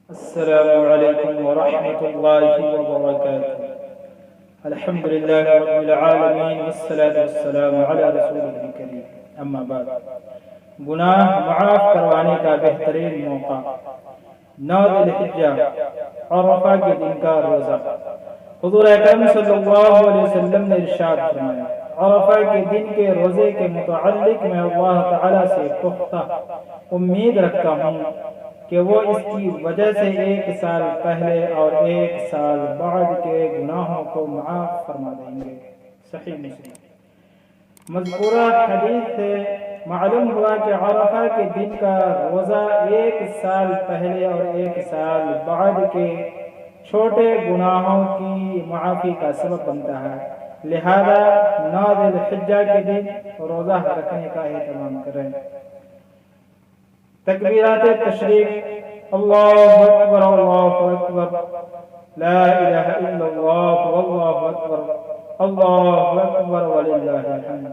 السلام علیکم ورحمۃ اللہ وبرکاتہ۔ الحمد للہ رب العالمین والصلاة والسلام علی رسول کریم، اما بعد۔ گناہ معاف کروانے کا بہترین موقع، 9 ذی الحجہ، عرفہ کے دن کا روزہ۔ حضور اکرم صلی اللہ علیہ وسلم نے ارشاد فرمایا، عرفہ کے دن کے روزے کے متعلق میں اللہ تعالیٰ سے پختہ امید رکھتا ہوں کہ وہ اس کی وجہ سے 1 سال پہلے اور 1 سال بعد کے گناہوں کو معاف فرما دیں گے۔ صحیح مسلم۔ مذکورہ حدیث سے معلوم ہوا کہ عرفہ کے دن کا روزہ 1 سال پہلے اور 1 سال بعد کے چھوٹے گناہوں کی معافی کا سبب بنتا ہے، لہذا 9 ذی الحجہ کے دن روزہ رکھنے کا اہتمام کریں۔ تکبیرات تشریق، اللہ اکبر اللہ اکبر، لا الہ الا اللہ واللہ اکبر، اللہ اکبر وللہ الحمد،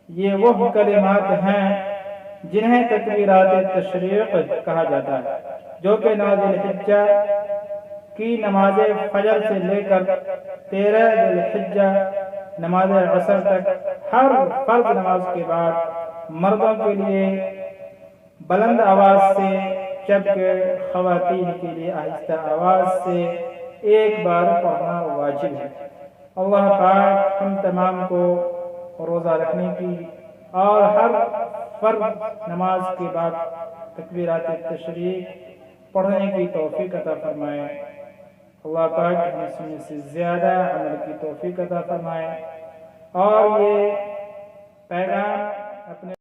یہ وہ کلمات ہیں جنہیں تکبیرات تشریق کہا جاتا ہے، جو کہ 9 ذی الحجہ کی نماز فجر سے لے کر 13 ذی الحجہ نماز عصر تک ہر فرض نماز کے بعد مردوں کے لیے بلند آواز سے، جبکہ خواتین کے لیے آہستہ آواز سے 1 بار پڑھنا واجب ہے۔ اللہ پاک ہم تمام کو روزہ رکھنے کی اور ہر فرض نماز کے بعد تکبیرات تشریق پڑھنے کی توفیق عطا فرمائے۔ اللہ پاک ہمیں سننے سے زیادہ عمل کی توفیق عطا فرمائے، اور یہ پیغام اپنے